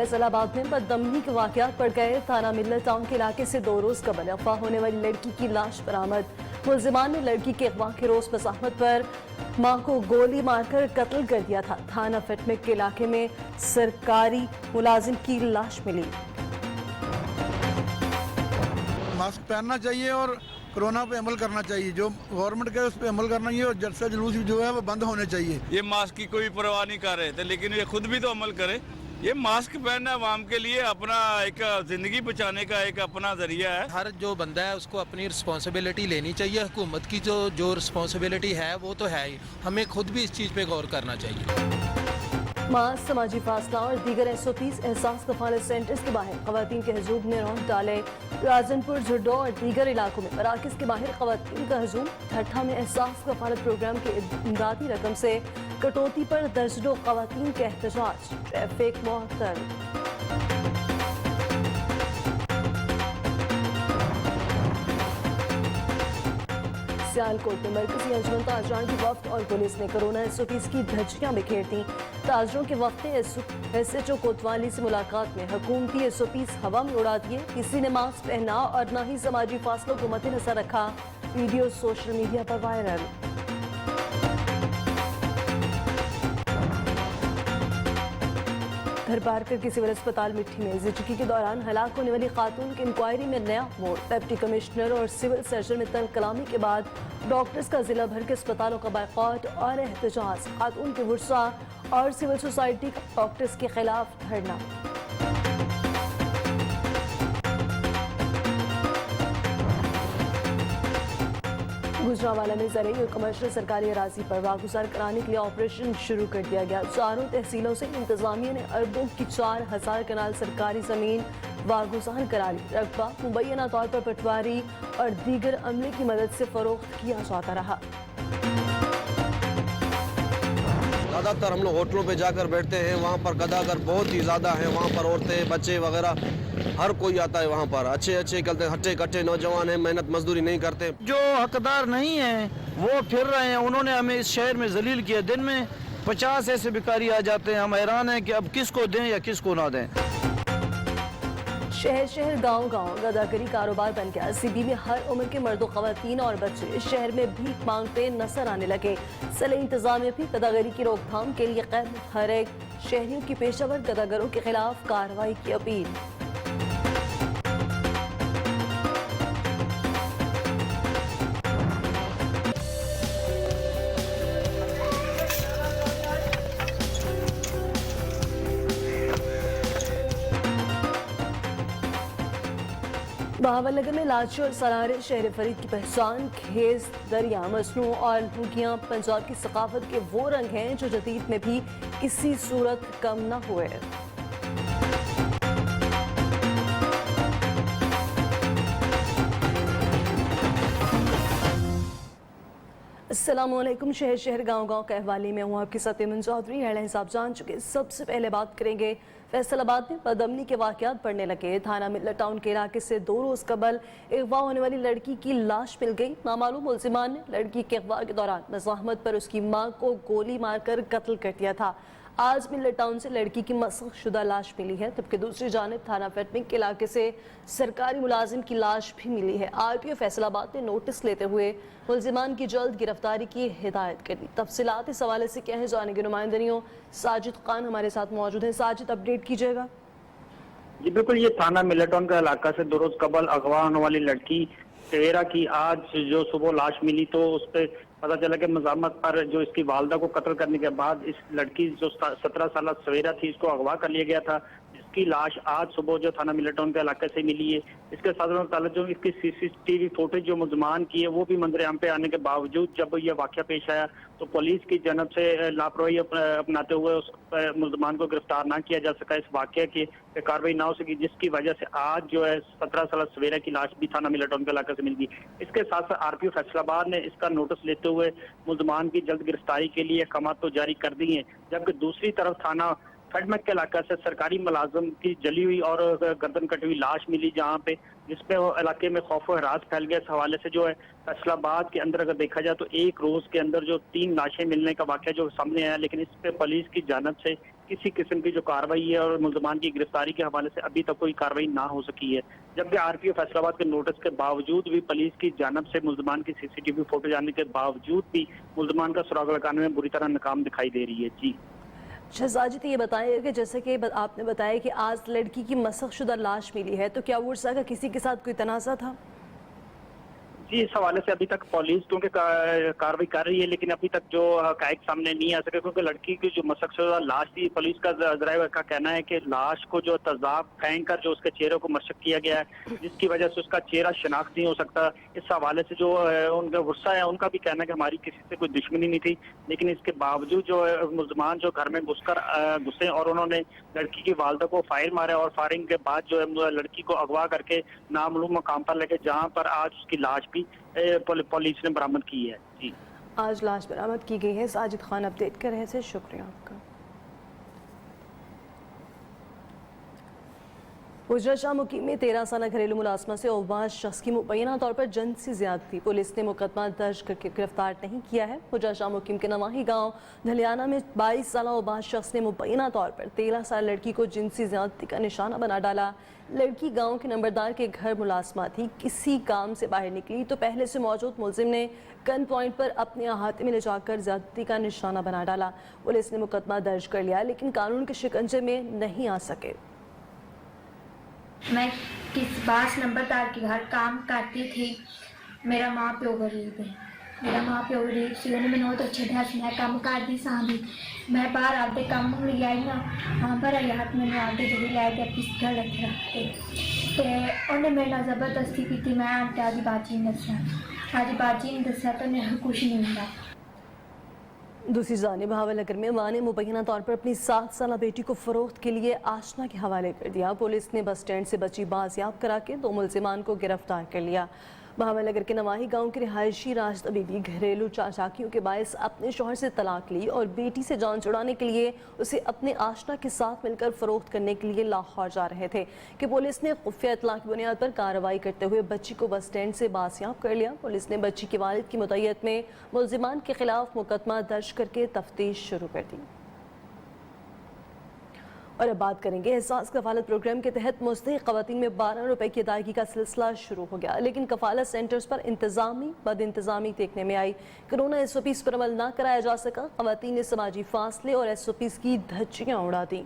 फैसलाबाद में बददमनी के वाकयात बढ़ गए। थाना मिल्लत टाउन के इलाके से 2 रोज कबल अगवा होने वाली लड़की की लाश बरामद। मुलजिमान ने लड़की के अगवा के रोज मज़ाहमत पर मां को गोली मारकर कत्ल कर दिया था। थाना फटमिक के इलाके में सरकारी मुलाजिम की लाश मिली। मास्क पहनना चाहिए और कोरोना पे अमल करना चाहिए। जो गवर्नमेंट के उस पर अमल करना चाहिए और जलसा जुलूस जो है वो बंद होने चाहिए। ये मास्क की कोई परवाह नहीं कर रहे थे, लेकिन ये खुद भी तो अमल करे। ये मास्क पहनना आवाम के लिए अपना एक जिंदगी बचाने का एक अपना जरिया है। हर जो बंदा है उसको अपनी रिस्पॉन्सिबिलिटी लेनी चाहिए। हुकूमत की जो रिस्पॉन्सिबिलिटी है वो तो है ही, हमें खुद भी इस चीज़ पे गौर करना चाहिए। मास्क, समाजी फासला और दीगर SOPs एहसास कफालत सेंटर्स के बाहर खवातीन के हजूम ने रौंद डाले। राजनपुर, झुड्डो और दीगर इलाकों में मराकज के बाहर खवातीन का हजूम। ठट्ठा में एहसास कफालत प्रोग्राम के इमदादी रकम से कटौती पर दर्जनों खवातीन के एहतजाज। ट्रैफिक मुअत्तल। सियालकोट में मरकजी अंजुमन ताजरान की वफ्द और पुलिस ने कोरोना SOPs की धज्जियां बिखेर दी। ताजरों के वफ्द ने SHO कोतवाली से मुलाकात में हुकूमती SOPs हवा में उड़ा दिए। किसी ने मास्क पहना और न ही समाजी फासलों को मद्देनजर रखा। वीडियो सोशल मीडिया पर वायरल। घर पार कर सिविल अस्पताल मिट्टी में जिंदगी के दौरान हलाक होने वाली खातून की इंक्वायरी में नया मोड़। डिप्टी कमिश्नर और सिविल सर्जन में तन कलामी के बाद डॉक्टर्स का जिला भर के अस्पतालों का बायकॉट और एहतजाज। खातून के वर्सा और सिविल सोसाइटी का डॉक्टर्स के खिलाफ धरना। गुजरांवाला में ज़रई और कमर्शियल सरकारी अराजी पर वागुजार कराने के लिए ऑपरेशन शुरू कर दिया गया। चारों तहसीलों से इंतजामिया ने अरबों की 4000 कनाल सरकारी जमीन वागुजार करा ली। रकबा मुबैना तौर पर पटवारी और दीगर अमले की मदद से फरोख्त किया जाता रहा। ज़्यादातर हम लोग होटलों पे जाकर बैठते हैं, वहाँ पर गदागर बहुत ही ज़्यादा हैं। वहाँ पर औरतें, बच्चे वगैरह हर कोई आता है। वहाँ पर अच्छे करते, हट्टे कट्टे नौजवान हैं, मेहनत मजदूरी नहीं करते। जो हकदार नहीं हैं वो फिर रहे हैं। उन्होंने हमें इस शहर में जलील किया। दिन में 50 ऐसे भिखारी आ जाते हैं। हम हैरान हैं कि अब किसको दें या किसको ना दें। शहर शहर गांव गांव गदागरी कारोबार बन गया। CB में हर उम्र के मर्दों, खवातीन और बच्चे शहर में भीख मांगते नजर आने लगे। जिला इंतजामिया भी गदागरी की रोकथाम के लिए कैद। हर एक शहरियों की पेशावर गदागरों के खिलाफ कार्रवाई की अपील। बहावलनगर में लाची और सरारे शहर फरीद की पहचान। खेज, दरिया, मसनू और लुगियां पंजाब की सकाफत के वो रंग हैं जो जदीद में भी किसी सूरत कम न हुए। अस्सलामुअलैकुम। शहर शहर गांव गांव के हवाले में हूँ आपके साथ इमन चौधरी। हेडलाइंस आप जान चुके। सबसे पहले बात करेंगे फैसलाबाद में बदअमनी के वाकयात बढ़ने लगे। थाना मिल्लत टाउन के इलाके से 2 रोज कबल अगवा होने वाली लड़की की लाश मिल गई। नामालूम मुलजिमान ने लड़की के अगवा के दौरान मज़ाहमत पर उसकी मां को गोली मारकर कत्ल कर दिया था। आज मिल्लत टाउन से लड़की की मसख़-शुदा लाश मिली है, जबकि दूसरी जानिब थाना फटमिक के इलाके से सरकारी मुलाजिम की लाश भी मिली है। RTO फैसलाबाद ने नोटिस लेते हुए मुलजिमान की जल्द गिरफ्तारी की हिदायत कर दी। तफसीलात इस हवाले से क्या है जानेंगे। नुमाइंदनियों साजिद खान हमारे साथ मौजूद है। साजिद, अपडेट कीजिएगा। जी बिल्कुल, ये थाना मिल्लत टाउन का इलाका से 2 रोज कबल अगवा होने वाली लड़की सवेरा की आज जो सुबह लाश मिली तो उस पर पता चला कि मज़ाहमत पर जो इसकी वालदा को कत्ल करने के बाद इस लड़की जो 17 साल सवेरा थी इसको अगवा कर लिया गया था। इसकी लाश आज सुबह जो थाना मिल्लत टाउन के इलाके से मिली है। इसके साथ जो इसकी CCTV फुटेज जो मुलजमान की है वो भी मंजर आम पे आने के बावजूद जब यह वाक़या पेश आया तो पुलिस की जनब से लापरवाही अपनाते हुए उस मुलजमान को गिरफ्तार ना किया जा सका। इस वाक़े की कार्रवाई ना हो सकी, जिसकी वजह से आज जो है 17 साल सवेरा की लाश भी थाना मिल्लत टाउन के इलाके से मिल गई। इसके साथ साथ RPO फैसलाबाद ने इसका नोटिस लेते हुए मुलजमान की जल्द गिरफ्तारी के लिए अहकाम तो जारी कर दिए हैं। जबकि दूसरी तरफ थाना खडमक के इलाका से सरकारी मुलाजिम की जली हुई और गर्दन कटी हुई लाश मिली, जहाँ पे जिसपे वो इलाके में खौफ और हरास फैल गया। इस हवाले से जो है फैसलाबाद के अंदर अगर देखा जाए तो एक रोज के अंदर जो 3 लाशें मिलने का वाक़या जो सामने आया, लेकिन इस पे पुलिस की जानिब से किसी किस्म की जो कार्रवाई है और मुल्ज़मान की गिरफ्तारी के हवाले से अभी तक कोई कार्रवाई ना हो सकी है। जबकि आरपीओ फैसलाबाद के नोटिस के बावजूद भी पुलिस की जानिब से मुल्ज़मान की सीसीटीवी फुटेज आने के बावजूद भी मुल्ज़मान का सुराग लगाने में बुरी तरह नाकाम दिखाई दे रही है। जी शहजाद जी, ये बताइए कि जैसे कि आपने बताया कि आज लड़की की मसखशुदा लाश मिली है, तो क्या वर्षा का किसी के साथ कोई तनाज़ा था? जी, इस हवाले से अभी तक पुलिस क्योंकि कार्रवाई कर रही है, लेकिन अभी तक जो हकायक सामने नहीं आ सके, क्योंकि लड़की की जो मशक़शुदा लाश थी, पुलिस का ज़राए का कहना है कि लाश को जो तेज़ाब फेंक कर जो उसके चेहरे को मशक किया गया है, जिसकी वजह से उसका चेहरा शनाख्त नहीं हो सकता। इस हवाले से जो उनका गुस्सा है, उनका भी कहना है कि हमारी किसी से कोई दुश्मनी नहीं थी, लेकिन इसके बावजूद जो मुल्ज़मान जो घर में घुसे और उन्होंने लड़की की वालदा को फायर मारा और फायरिंग के बाद जो है लड़की को अगवा करके नामालूम मकाम पर लेके, जहाँ पर आज उसकी लाश भी पुलिस ने बरामद की है। जी, आज लाश बरामद की गई है। साजिद खान अपडेट कर रहे थे, शुक्रिया आपका। गुजरा शाह मुकीम में 13 साल घरेलू मुलाजमा से औबाज शख्स की मुबैना तौर पर जिनसी ज़्यादती, पुलिस ने मुकदमा दर्ज करके गिरफ्तार नहीं किया है। गुजरा शाह मुकीम के नवाही गांव धलियाना में 22 साल औबाज शख्स ने मुबैना तौर पर 13 साल लड़की को जिनसी ज़्यादती का निशाना बना डाला। लड़की गांव के नंबरदार के घर मुलाजमा थी, किसी काम से बाहर निकली तो पहले से मौजूद मुलजिम ने गन पॉइंट पर अपने अहाते में ले जाकर ज़्यादती का निशाना बना डाला। पुलिस ने मुकदमा दर्ज कर लिया, लेकिन कानून के शिकंजे में नहीं आ सके। मैं किस बास नंबरदार के घर काम करती थी। मेरा माँ प्यो गरीब है, मेरा माँ प्यो गरीब सी, उन्हें मैंने बहुत अच्छे ढंग से मैं काम करती सां भी। मैं बाहर आपके काम ਲਈ आई ना, हाँ पर आई हाथ मैंने आपके जगह लै के पिस्तल रख रखते तो उन्हें मेरे नाल जबरदस्ती की। मैं आंटे आदि बाजी ने दसा, आदि बाजी ने दसा तो उन्हें कुछ नहीं मिला। दूसरी जानिब भावनगर में मां ने मुबैना तौर पर अपनी 7 साल बेटी को फरोख्त के लिए आशना के हवाले कर दिया। पुलिस ने बस स्टैंड से बची बाजियाब करा के 2 मुल्जिमान को गिरफ्तार कर लिया। भावनगर के नवाही गांव के रिहायशी राशिदा बीबी घरेलू चाचाकियों के बायस अपने शौहर से तलाक ली और बेटी से जान छुड़ाने के लिए उसे अपने आशना के साथ मिलकर फरोख्त करने के लिए लाहौर जा रहे थे कि पुलिस ने खुफिया इत्तला की बुनियाद पर कार्रवाई करते हुए बच्ची को बस स्टैंड से बाजियाब कर लिया। पुलिस ने बच्ची के वालिद की मुतय्यत में मुल्जिमान के खिलाफ मुकदमा दर्ज करके तफ्तीश शुरू कर दी। और अब बात करेंगे एहसास कफालत प्रोग्राम के तहत मुस्तहिक ख़वातीन में 12 रुपए की अदायगी का सिलसिला शुरू हो गया, लेकिन कफालत सेंटर्स पर इंतजामी बद इंतजामी देखने में आई। कोरोना SOPs पर अमल ना कराया जा सका, ख़वातीन ने समाजी फासले और SOPs की धज्जियां उड़ा दी।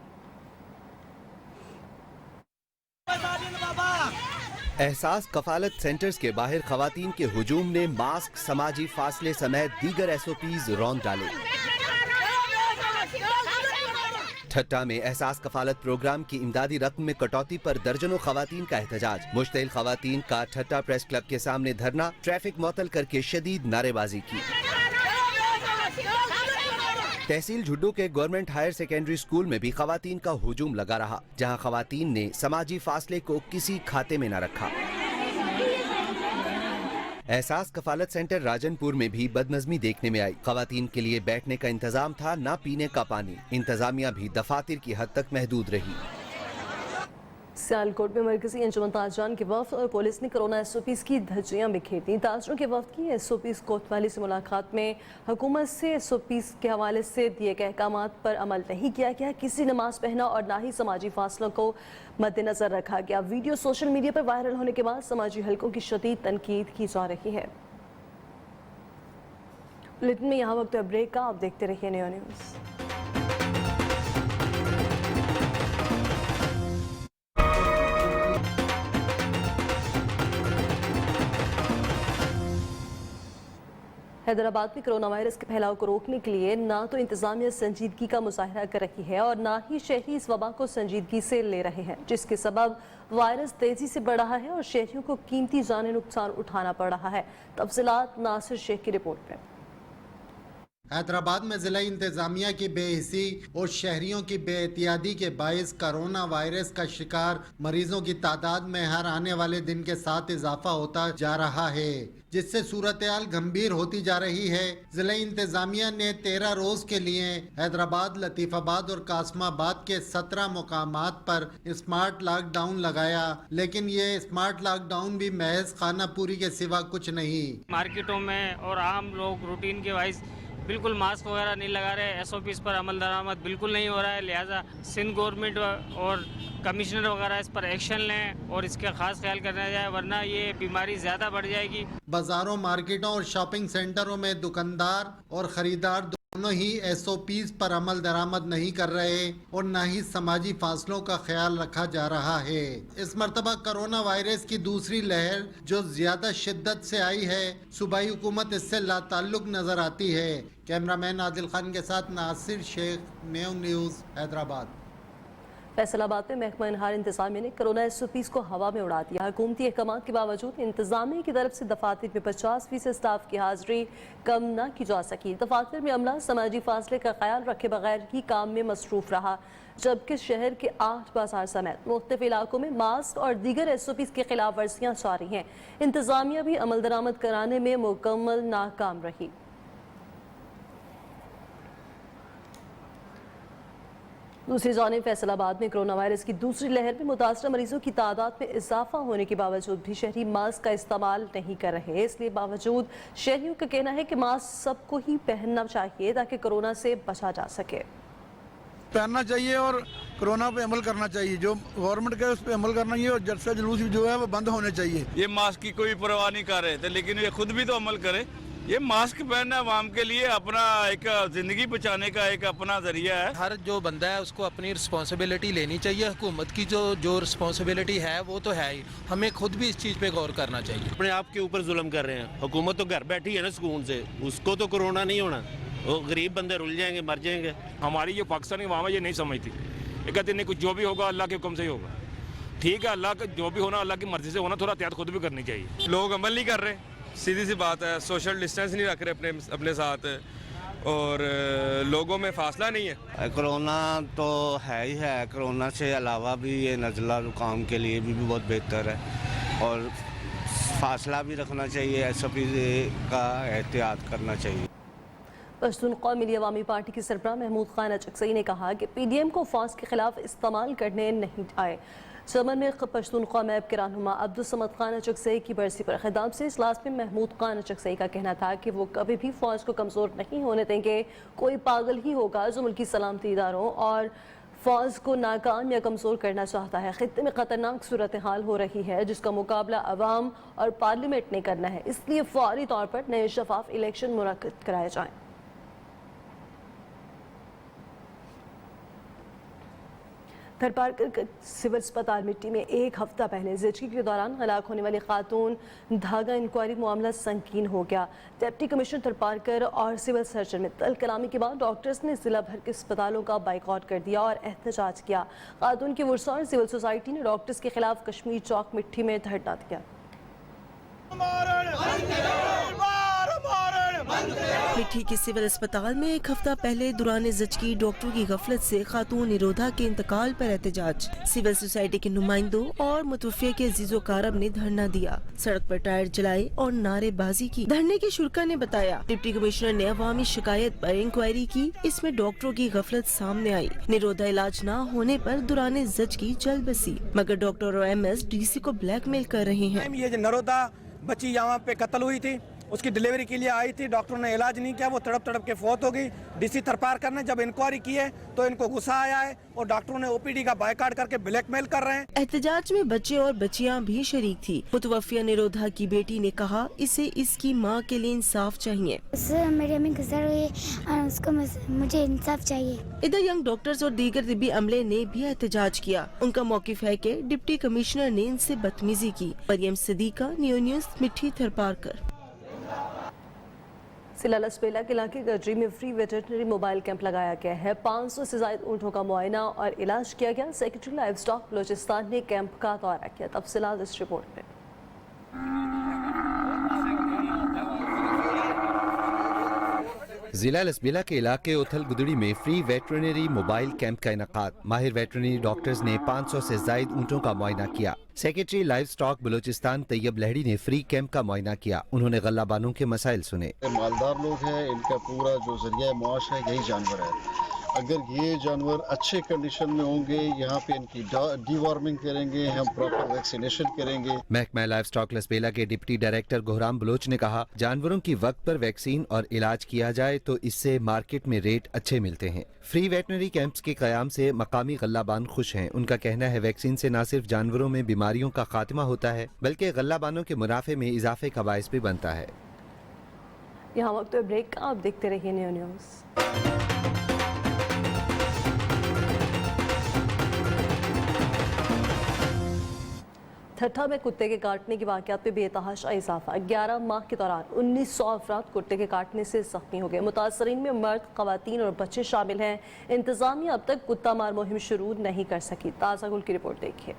एहसास कफालत सेंटर्स के बाहर ख़वातीन के हुजूम ने मास्क, समाजी फासले समेत दीगर SOPs रौंद डाले। ठट्टा में एहसास कफालत प्रोग्राम की इमदादी रकम में कटौती पर दर्जनों खवातीन का एहतजाज। मुश्तिल खवातीन का ठट्टा प्रेस क्लब के सामने धरना, ट्रैफिक मुअत्तल करके शदीद नारेबाजी की। तहसील झुड्डू के गवर्नमेंट हायर सेकेंडरी स्कूल में भी खवातीन का हुजूम लगा रहा, जहां खवातीन ने समाजी फासले को किसी खाते में न रखा। एहसास कफालत सेंटर राजनपुर में भी बदनज़मी देखने में आई। खवातीन के लिए बैठने का इंतजाम था, ना पीने का पानी। इंतजामिया भी दफातर की हद तक महदूद रही। सियालकोट में मरकजी अंजुमन ताजरान के वफ्द और पुलिस ने कोरोना SOPs की धज्जियां बिखेर दी। ताजरों के वफ्द की SOPs कोतवाली से मुलाकात में हुकूमत से SOPs के हवाले से दिए गए अहकामात पर अमल नहीं किया गया, किसी नमाज पढ़ना और ना ही समाजी फासलों को मद्देनजर रखा गया। वीडियो सोशल मीडिया पर वायरल होने के बाद समाजी हलकों की शदीद तनकीद की जा रही है। बुलेटिन में यहाँ वक्त ब्रेक का, आप देखते रहिए नया न्यूज़। हैदराबाद में कोरोना वायरस के फैलाव को रोकने के लिए ना तो इंतजामिया संजीदगी का मुजाहरा कर रही है और ना ही शहरी इस वबा को संजीदगी से ले रहे हैं, जिसके सबब वायरस तेजी से बढ़ रहा है और शहरियों को कीमती जानी नुकसान उठाना पड़ रहा है। तफसीलात नासिर शेख की रिपोर्ट में। हैदराबाद में जिला इंतजामिया की बेहिसी और शहरियों की बेएहतियाती के बायस कोरोना वायरस का शिकार मरीजों की तादाद में हर आने वाले दिन के साथ इजाफा होता जा रहा है, जिससे सूरत-ए-हाल गंभीर होती जा रही है। जिला इंतजामिया ने 13 रोज के लिए हैदराबाद, लतीफाबाद और कासमाबाद के 17 मुकामात पर स्मार्ट लॉकडाउन लगाया, लेकिन ये स्मार्ट लॉकडाउन भी महज खानापूरी के सिवा कुछ नहीं। मार्केटों में और आम लोग रूटीन के वाइज बिल्कुल मास्क वगैरह नहीं लगा रहे, SOPs पर अमल दरामद बिल्कुल नहीं हो रहा है। लिहाजा सिंध गवर्नमेंट और कमिश्नर वगैरह इस पर एक्शन लें और इसका खास ख्याल करना जाए, वरना ये बीमारी ज़्यादा बढ़ जाएगी। बाजारों, मार्केटों और शॉपिंग सेंटरों में दुकानदार और खरीदार दोनों ही SOPs पर अमल दरामद नहीं कर रहे और न ही समाजी फासलों का ख्याल रखा जा रहा है। इस मरतबा कोरोना वायरस की दूसरी लहर जो ज्यादा शिद्दत से आई है, सूबाई हुकूमत इससे लाताल्लुक नजर आती है। कैमरामैन आदिल खान के साथ नासिर शेख, न्यू न्यूज़, हैदराबाद। फैसलाबाद में महकमा इनहार इंतजामिया ने कोरोना SOPs को हवा में उड़ा दिया। हुकूमती अहकाम के बावजूद इंतजामिया की तरफ से दफातर में 50% स्टाफ की हाजिरी कम न की जा सकी। दफातर में अमला समाजी फासले का ख्याल रखे बगैर ही काम में मसरूफ रहा, जबकि शहर के 8 बाजार समेत मुख्तलिफ इलाकों में मास्क और दीगर SOPs की खिलाफ वर्जियाँ जारी हैं। इंतजामिया भी अमल दरामद कराने में मुकम्मल नाकाम रही। दूसरी जानिब फैसलाबाद में कोरोना वायरस की दूसरी लहर में मुतासर मरीजों की तादाद में इजाफा होने के बावजूद भी शहरी मास्क का इस्तेमाल नहीं कर रहे। इसलिए बावजूद शहरियों का कहना है कि मास्क सबको ही पहनना चाहिए ताकि कोरोना से बचा जा सके। पहनना चाहिए और कोरोना पे अमल करना चाहिए, जो गवर्नमेंट का उस पर अमल करना चाहिए और जलसा जुलूस जो है वो बंद होने चाहिए। ये मास्क की कोई परवाह नहीं कर रहे थे, लेकिन ये खुद भी तो अमल करे। ये मास्क पहनना आवाम के लिए अपना एक जिंदगी बचाने का एक अपना जरिया है। हर जो बंदा है उसको अपनी रिस्पॉन्सिबिलिटी लेनी चाहिए। हुकूमत की जो रिस्पॉन्सिबिलिटी है वो तो है ही, हमें खुद भी इस चीज़ पे गौर करना चाहिए। अपने आप के ऊपर जुल्म कर रहे हैं। हुकूमत तो घर बैठी है ना सुकून से, उसको तो कोरोना नहीं होना, वो गरीब बंदे रुल जाएंगे, मर जाएंगे। हमारी जो पाकिस्तानी अवाम है ये नहीं समझती, ये कहते नहीं, कुछ जो भी होगा अल्लाह के हुक्म से ही होगा। ठीक है, अल्लाह का जो भी होना अल्लाह की मर्जी से होना, थोड़ा एहतियात खुद भी करनी चाहिए। लोग अमल नहीं कर रहे, सीधी सी बात है। सोशल डिस्टेंस नहीं रख रहे अपने साथ और लोगों में फासला नहीं है। कोरोना तो है ही है, कोरोना से अलावा भी ये नज़ला ज़ुकाम के लिए भी बहुत बेहतर है और फासला भी रखना चाहिए, SOP का एहतियात करना चाहिए। पश्तून कौमी अवामी पार्टी की सरबराह महमूद खान अचकसई ने कहा कि PDM को फौज के खिलाफ इस्तेमाल करने नहीं आए। चमन में पश्तून कौम ऐब के रहनुमा अब्दुल समद खान अचकसई की बरसी पर खिताब से इजलास में महमूद खान अचकसई का कहना था कि वो कभी भी फौज को कमज़ोर नहीं होने देंगे। कोई पागल ही होगा जो मुल्की सलामती इदारों और फौज को नाकाम या कमज़ोर करना चाहता है। खित्ते में ख़तरनाक सूरत हाल हो रही है जिसका मुकाबला अवाम और पार्लियामेंट ने करना है, इसलिए फौरी तौर पर नए शफाफ इलेक्शन मुनक्किद कराए जाएँ। थरपारकर सिविल अस्पताल मिट्टी में एक हफ्ता पहले ज़िंदगी के दौरान हलाक होने वाली खातून धागा इंक्वायरी मामला संगीन हो गया। डिप्टी कमिश्नर थरपारकर और सिविल सर्जन में तल कलामी के बाद डॉक्टर्स ने जिला भर के अस्पतालों का बाइकआउट कर दिया और एहतजाज किया। खातून की वर्सा और सिविल सोसाइटी ने डॉक्टर्स के खिलाफ कश्मीर चौक मिट्टी में धरना दिया। मिट्टी के सिविल अस्पताल में एक हफ्ता पहले दौरान ज़िंदगी डॉक्टर की गफलत से खातून निरोधा के इंतकाल पर एहतजाज। सिविल सोसाइटी के नुमाइंदों और मुतवफ़्फ़िया के अजीज़ो कारब ने धरना दिया, सड़क पर टायर जलाए और नारेबाजी की। धरने के शुरा ने बताया डिप्टी कमिश्नर ने अवामी शिकायत पर इंक्वायरी की, इसमें डॉक्टरों की गफलत सामने आई। निरोधा इलाज न होने पर दौरान ज़िंदगी जल बसी, मगर डॉक्टर और MS DC को ब्लैकमेल कर रहे हैं। ये नरोदा बच्ची यहाँ पे कत्ल हुई थी, उसकी डिलीवरी के लिए आई थी, डॉक्टरों ने इलाज नहीं किया, वो तड़प तड़प के फौत हो गई। DC थरपारकर ने जब इंक्वायरी की है तो इनको गुस्सा आया है और डॉक्टरों ने OPD का बायकॉट करके ब्लैकमेल कर रहे हैं। एहतजाज में बच्चे और बच्चियां भी शरीक थी। मुतवफ़्फ़िया निरोधा की बेटी ने कहा इसे इसकी माँ के लिए इंसाफ चाहिए। मेरी अम्मी गुजर गई और उसको मुझे इंसाफ चाहिए। इधर यंग डॉक्टर्स और दीगर तिब्बी अमले ने भी एहतजाज किया। उनका मौकिफ है कि डिप्टी कमिश्नर ने इनसे बदतमीजी की। मरियम सदीका, न्यू न्यूज़, मिट्टी थरपारकर। सिला लसपेला के इलाके गजरी में फ्री वेटरनरी मोबाइल कैंप लगाया गया है। 500 से ज्यादा ऊँटों का मुआयना और इलाज किया गया। सेक्रेटरी लाइव स्टॉक बलोचिस्तान ने कैंप का दौरा किया। तफसीलात इस रिपोर्ट में। जिला लसबेला के इलाके उथल गुदड़ी में फ्री वेटरनरी मोबाइल कैंप का इनकाद। माहिर वेटरनरी डॉक्टर्स ने 500 से जायद ऊँटों का मुआयना किया। Secretary livestock Balochistan Tayyab Lehri ने फ्री कैंप का मुआयना किया। उन्होंने गल्लाबानों के मसाइल सुने। मालदार लोग हैं, इनका पूरा जो जरिया मुआश है यही जानवर है। अगर ये जानवर अच्छे कंडीशन में होंगे, यहाँ पे इनकी डीवॉर्मिंग करेंगे, हम प्रॉपर वैक्सीनेशन करेंगे। महकमा लाइव स्टॉक लसबेला के डिप्टी डायरेक्टर गोहराम बलोच ने कहा, जानवरों की वक्त पर वैक्सीन और इलाज किया जाए तो इससे मार्केट में रेट अच्छे मिलते हैं। फ्री वेटनरी कैंप्स के कयाम से मकामी गल्लाबान खुश हैं। उनका कहना है वैक्सीन से न सिर्फ जानवरों में बीमारियों का खात्मा होता है बल्कि गल्लाबानों के मुनाफे में इजाफे का बायस भी बनता है। यहाँ वक्त ब्रेक का, आप देखते रहिए न्यू न्यूज़। ठट्ठा में कुत्ते के काटने की वाक़यात में बेतहाशा इजाफा। 11 माह के दौरान 1900 अफराद कुत्ते के काटने से जख्मी हो गए। मुतासरीन में मर्द, खवातीन और बच्चे शामिल हैं। इंतजामिया अब तक कुत्ता मार मुहिम शुरू नहीं कर सकी। ताज़ा गुल की रिपोर्ट देखिए।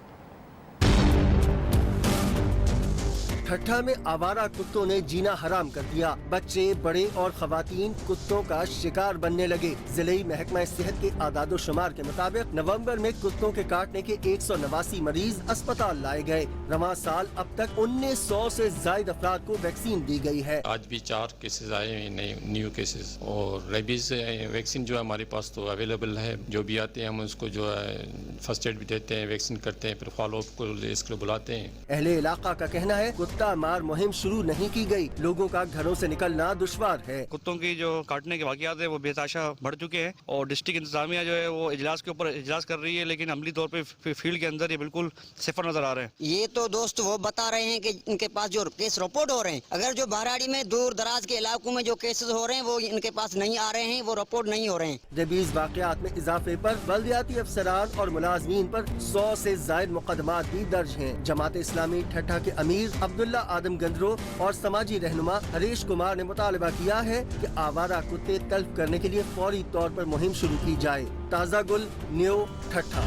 ठट्ठा में आवारा कुत्तों ने जीना हराम कर दिया। बच्चे, बड़े और खवातीन कुत्तों का शिकार बनने लगे। जिले महकमा सेहत के आदादो शुमार के मुताबिक नवंबर में कुत्तों के काटने के 189 मरीज अस्पताल लाए गए। रवां साल अब तक 1900 से ज्यादा अफराद को वैक्सीन दी गई है। आज भी 4 केसेस आए हैं, नए न्यू केसेस, और रेबीज वैक्सीन जो है हमारे पास तो अवेलेबल है। जो भी आते हैं हम उसको जो है फर्स्ट एड भी देते हैं, वैक्सीन करते हैं, फिर फॉलोअप को इसके लिए बुलाते हैं। अहले इलाका का कहना है कुत्ता मार मुहिम शुरू नहीं की गई। लोगों का घरों से निकलना दुश्वार है। कुत्तों की जो काटने के वाकयात है वो बेताशा बढ़ चुके हैं और डिस्ट्रिक्ट इंतजामिया जो है वो इजलास के ऊपर इजलास कर रही है, लेकिन अमली तौर पे फील्ड के अंदर ये बिल्कुल सिफर नजर आ रहे हैं। ये तो दोस्त वो बता रहे हैं कि इनके पास जो केस रिपोर्ट हो रहे हैं, अगर जो बहराड़ी में दूर दराज के इलाकों में जो केसेस हो रहे हैं वो इनके पास नहीं आ रहे हैं, वो रिपोर्ट नहीं हो रहे हैं। रेबीज वाकयात में इजाफे पर बल्दियाती अफसरान और मुलाजमीन पर 100 से ज्यादा मुकदमात भी दर्ज हैं। जमात इस्लामी ठट्ठा के अमीर अब्दुल्ला आदम गंदरो और समाजी रहनुमा हरीश कुमार ने मुतालबा किया है कि आवारा कुत्ते तल्फ करने के लिए फौरी तौर पर मुहिम शुरू की जाए। ताज़ा गुल, न्यू ठट्ठा।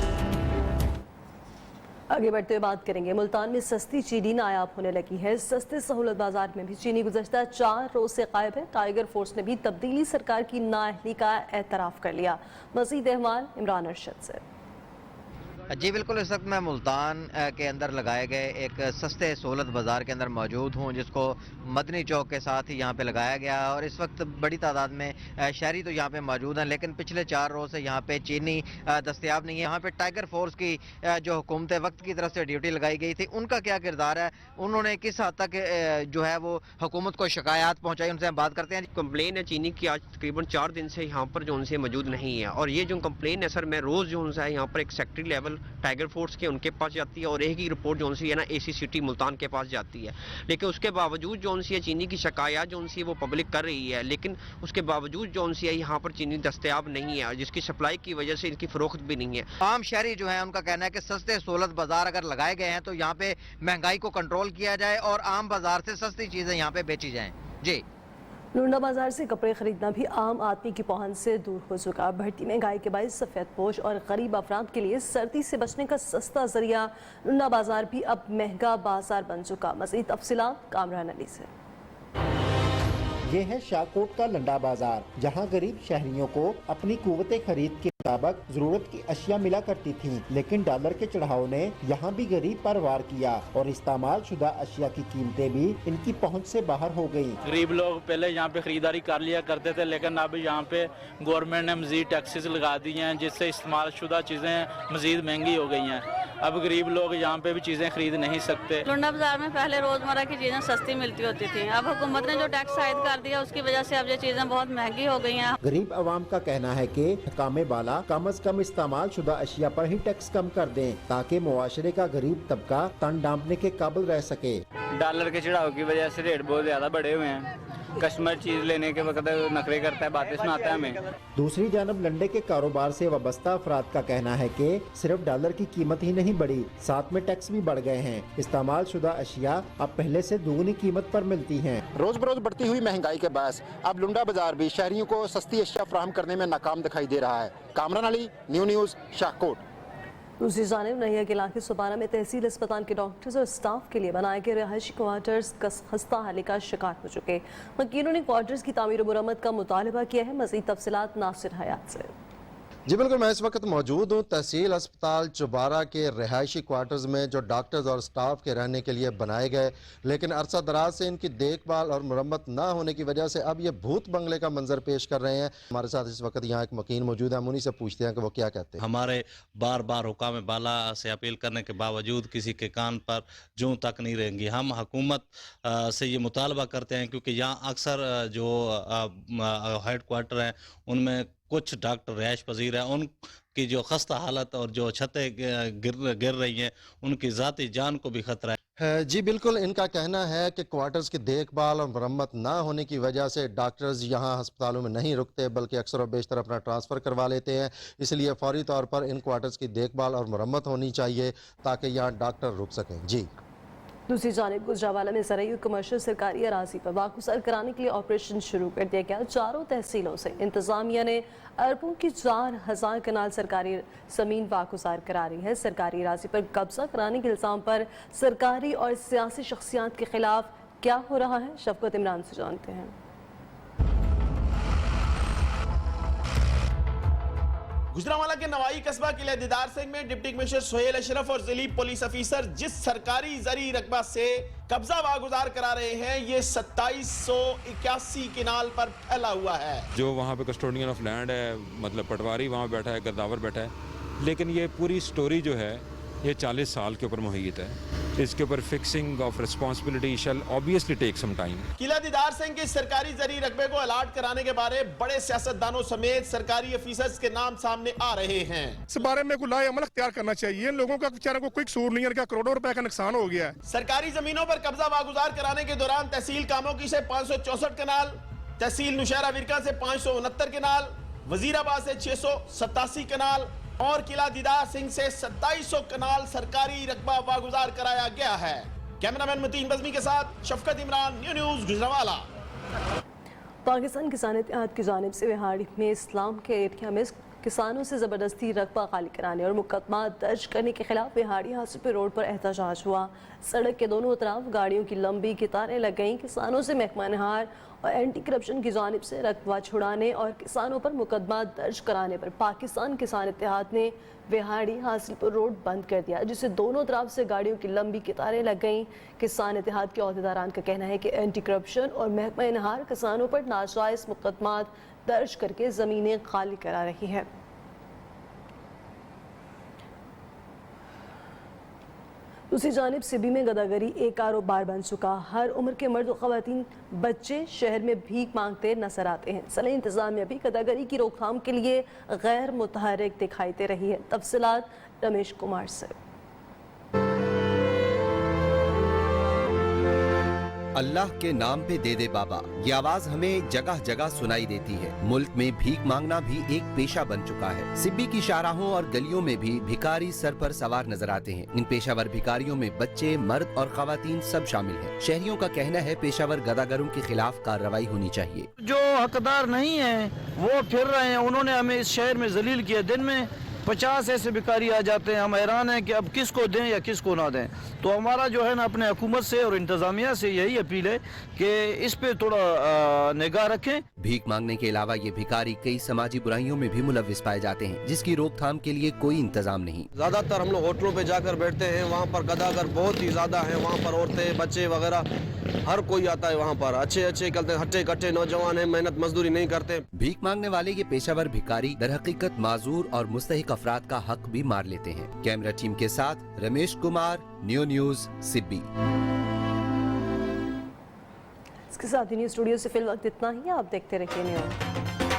आगे बढ़ते हुए बात करेंगे, मुल्तान में सस्ती चीनी नायाब होने लगी है। सस्ते सहूलत बाजार में भी चीनी गुज़श्ता 4 रोज से गायब है। टाइगर फोर्स ने भी तब्दीली सरकार की नाअहली का एतराफ़ कर लिया। मज़ीद अहवाल इमरान अरशद से। जी बिल्कुल, इस वक्त मैं मुल्तान के अंदर लगाए गए एक सस्ते सहूलत बाज़ार के अंदर मौजूद हूँ, जिसको मदनी चौक के साथ ही यहाँ पे लगाया गया है। और इस वक्त बड़ी तादाद में शहरी तो यहाँ पे मौजूद हैं, लेकिन पिछले 4 रोज़ से यहाँ पे चीनी दस्तयाब नहीं है। यहाँ पे टाइगर फोर्स की जो हुकूमत वक्त की तरफ से ड्यूटी लगाई गई थी, उनका क्या किरदार है, उन्होंने किस हद तक जो है वो हुकूमत को शिकायत पहुँचाई, उनसे हम बात करते हैं। कंप्लेन है चीनी की, आज तकरीबन 4 दिन से यहाँ पर जो उनसे मौजूद नहीं है। और ये जो कंप्लेन है सर, मैं रोज़ जो उनसे यहाँ पर एक सेक्रेटरी लेवल टाइगर फोर्स के उनके पास जाती है और एक ही रिपोर्ट जो उनसी है ना एसी सिटी मुल्तान के पास जाती है। लेकिन उसके बावजूद जो उनसी है चीनी की शिकायत जो उनसी है वो पब्लिक कर रही है, लेकिन उसके बावजूद जो उनसी है यहाँ पर चीनी दस्तयाब नहीं है, जिसकी सप्लाई की वजह से इनकी फरोख्त भी नहीं है। आम शहरी जो है उनका कहना है कि सस्ते सहूलत बाजार अगर लगाए गए हैं तो यहाँ पे महंगाई को कंट्रोल किया जाए और आम बाजार से सस्ती चीजें यहाँ पे बेची जाएं। जी, लुंडा बाजार से कपड़े खरीदना भी आम आदमी की पहुंच से दूर हो चुका। बढ़ती महंगाई के बायस सफ़ेद पोश और गरीब अफराद के लिए सर्दी से बचने का सस्ता जरिया लुंडा बाजार भी अब महंगा बाजार बन चुका। मज़ीद तफसीलात कामरान अली से। ये है शाहकोट का लंडा बाजार, जहां गरीब शहरियों को अपनी कुव्वते खरीद के मुताबिक जरूरत की अशिया मिला करती थीं, लेकिन डॉलर के चढ़ाव ने यहाँ भी गरीब पर वार किया और इस्तेमाल शुदा अशिया की कीमतें भी इनकी पहुँच से बाहर हो गयी। गरीब लोग पहले यहाँ पे खरीदारी कर लिया करते थे, लेकिन अब यहाँ पे गवर्नमेंट ने मजीद टैक्सेस लगा दी हैं, जिससे इस्तेमाल शुदा चीज़ें मजीद महंगी हो गई हैं। अब गरीब लोग यहाँ पे भी चीज़ें खरीद नहीं सकते। लुंडा बाजार में पहले रोजमर्रा की चीज़ें सस्ती मिलती होती थी, अब हुकूमत ने जो टैक्स आयद कर दिया उसकी वजह से अब ये चीज़ें बहुत महंगी हो गई हैं। गरीब आवाम का कहना है कि हकामे बाला कम अज कम इस्तेमाल शुदा अशिया पर ही टैक्स कम कर दें, ताकि मुआशरे का गरीब तबका तन डांपने के काबिल रह सके। डॉलर के चढ़ाव की वजह से रेट बहुत ज्यादा बढ़े हुए हैं। कस्टमर चीज लेने के वक्त नखरे करता है, बातें सुनाता है हमें। दूसरी जानब लंडे के कारोबार से वाबस्ता अफराद का कहना है कि सिर्फ डॉलर की कीमत ही नहीं बढ़ी, साथ में टैक्स भी बढ़ गए हैं। इस्तेमाल शुदा अशिया अब पहले से दोगुनी कीमत पर मिलती हैं। रोज बरोज बढ़ती हुई महंगाई के बायस अब लुंडा बाजार भी शहरियों को सस्ती अशिया फराहम करने में नाकाम दिखाई दे रहा है। Kamran Ali, new news, Shahkot. दूसरी जानिब नैया के इलाके सुबाना में तहसील अस्पताल के डॉक्टर्स और स्टाफ के लिए बनाए गए रहायशी क्वार्टर्स खस्ता हाली का शिकार हो चुके। वकीलों ने क्वार्टर्स की तामीर और मुरम्मत का मुतालबा किया है। मज़ीद तफसीलात नासिर हयात से। जी बिल्कुल, मैं इस वक्त मौजूद हूँ तहसील अस्पताल चुबारा के रिहायशी क्वार्टर्स में जो डॉक्टर्स और स्टाफ के रहने के लिए बनाए गए, लेकिन अरसा दराज से इनकी देखभाल और मुरम्मत ना होने की वजह से अब ये भूत बंगले का मंजर पेश कर रहे हैं। हमारे साथ इस वक्त यहाँ एक मकीन मौजूद है, हम उन्हीं से पूछते हैं कि वो क्या कहते हैं। हमारे बार बार हुकाम बाला से अपील करने के बावजूद किसी के कान पर जूं तक नहीं रहेंगी। हम हुकूमत से ये मुतालबा करते हैं, क्योंकि यहाँ अक्सर जो हेड क्वार्टर हैं उनमें कुछ डॉक्टर रहायश पजीर हैं, उनकी जो खस्ता हालत और जो छतें गिर रही हैं उनकी ज़ाती जान को भी खतरा है। जी बिल्कुल, इनका कहना है कि क्वार्टर्स की देखभाल और मरम्मत ना होने की वजह से डॉक्टर्स यहाँ अस्पतालों में नहीं रुकते, बल्कि अक्सर और बेशतर अपना ट्रांसफ़र करवा लेते हैं। इसलिए फौरी तौर पर इन क्वार्टर्स की देखभाल और मरम्मत होनी चाहिए ताकि यहाँ डॉक्टर रुक सकें। जी दूसरी जानिब गुजरावाला में ज़रूरी कमर्शियल सरकारी अराजी पर वाकुसार कराने के लिए ऑपरेशन शुरू कर दिया गया। चारों तहसीलों से इंतजामिया ने अरबों की 4000 कनाल सरकारी ज़मीन वाकुसार करा रही है। सरकारी अराजी पर कब्जा कराने के इल्ज़ाम पर सरकारी और सियासी शख्सियात के खिलाफ क्या हो रहा है, शफकत इमरान से जानते हैं। गुजरांवाला के नवाई कस्बा किले दीदार सिंह में डिप्टी कमिश्नर सोहेल अशरफ और जिली पुलिस ऑफिसर जिस सरकारी जरी रकबा से कब्जा वागुजार करा रहे हैं, ये 2781 किनाल पर फैला हुआ है। जो वहाँ पे कस्टोडियन ऑफ लैंड है, मतलब पटवारी वहाँ बैठा है, गद्दावर बैठा है, लेकिन ये पूरी स्टोरी जो है ये 40 साल के ऊपर मुहैयत है। इसके ऊपर fixing of responsibility shall obviously take some time. Qila Didar Singh के सरकारी जरी रकबे को अलाट कराने के बारे बड़े सियासतदानों समेत सरकारी ऑफिसर्स के नाम सामने आ रहे हैं। इस बारे में कोई लाए अमल अख्तियार करना चाहिए। इन लोगों का बेचारों को कोई कसूर नहीं है, इनका करोड़ों रुपए का नुकसान हो गया है। सरकारी जमीनों पर कब्जा वागुजार कराने के दौरान तहसील कामोकी से 564 कनाल, तहसील नुशहरा विरका से 569 कनाल, वजीराबाद से 687 कनाल और किला दीदार सिंह से 2700 कनाल सरकारी रकबा वागुजार कराया गया है। कैमरामैन मतीन बज़मी के साथ शफकत इमरान, न्यूज़ गुजरांवाला। पाकिस्तान किसान इत्तेहाद की जानिब से बिहाड़ी में इस्लाम के एरिया में किसानों से ज़बरदस्ती रकबा खाली कराने और मुकदमा दर्ज करने के खिलाफ बिहाड़ी हासिलपुर रोड पर एहतजाज हुआ। सड़क के दोनों तरफ गाड़ियों की लंबी कतारें लग गईं। किसानों से महकमा नहार और एंटी करप्शन की जानिब से रकबा छुड़ाने और किसानों पर मुकदमा दर्ज कराने पर पाकिस्तान किसान इत्तेहाद ने बिहाड़ी हासिलपुर रोड बंद कर दिया, जिससे दोनों तरफ से गाड़ियों की लंबी कतारें लग गईं। किसान इत्तेहाद के अहदेदारान का कहना है कि एंटी करप्शन और महकमा नहार किसानों पर नाजायज़ मुकदमा दर्ज करके ज़मीनें खाली करा रही है। दूसरी जानिब सिबी में गदागरी एक कारोबार बन चुका। हर उम्र के मर्द और ख़वातीन बच्चे शहर में भीख मांगते नजर आते हैं। सले इंतज़ामिया भी गदागरी की रोकथाम के लिए गैर मुतहरिक दिखाई दे रही है। तफसीलात रमेश कुमार से। अल्लाह के नाम पे दे दे बाबा, ये आवाज हमें जगह जगह सुनाई देती है। मुल्क में भीख मांगना भी एक पेशा बन चुका है। सिब्बी की शाहराहों और गलियों में भी भिखारी सर पर सवार नजर आते हैं। इन पेशावर भिखारियों में बच्चे, मर्द और खवातीन सब शामिल हैं। शहरियों का कहना है पेशावर गदागरों के खिलाफ कार्रवाई होनी चाहिए। जो हकदार नहीं है वो फिर रहे हैं, उन्होंने हमें इस शहर में जलील किया। दिन में 50 ऐसे भिखारी आ जाते हैं। हम हैरान हैं कि अब किसको दें या किसको ना दें। तो हमारा जो है ना अपने हुकूमत से और इंतज़ामिया से यही अपील है कि इस पे थोड़ा निगाह रखें। भीख मांगने के अलावा ये भिखारी कई समाजी बुराइयों में भी मुलव्विस पाए जाते हैं, जिसकी रोकथाम के लिए कोई इंतजाम नहीं। ज्यादातर हम लोग होटलों पे जाकर बैठते हैं, वहाँ पर गदागर बहुत ही ज्यादा है। वहाँ पर औरतें, बच्चे वगैरह हर कोई आता है। वहाँ पर अच्छे करते हैं, हट्टे कट्टे नौजवान है, मेहनत मजदूरी नहीं करते। भीख मांगने वाले ये पेशावर भिखारी दर हकीकत माजूर और मुस्तहिक अफराद का हक भी मार लेते हैं। कैमरा टीम के साथ रमेश कुमार, न्यूज़ सिब्बी। इसके साथ ही न्यूज़ स्टूडियो से फिल वक्त इतना ही। आप देखते रहिए न्यूज़।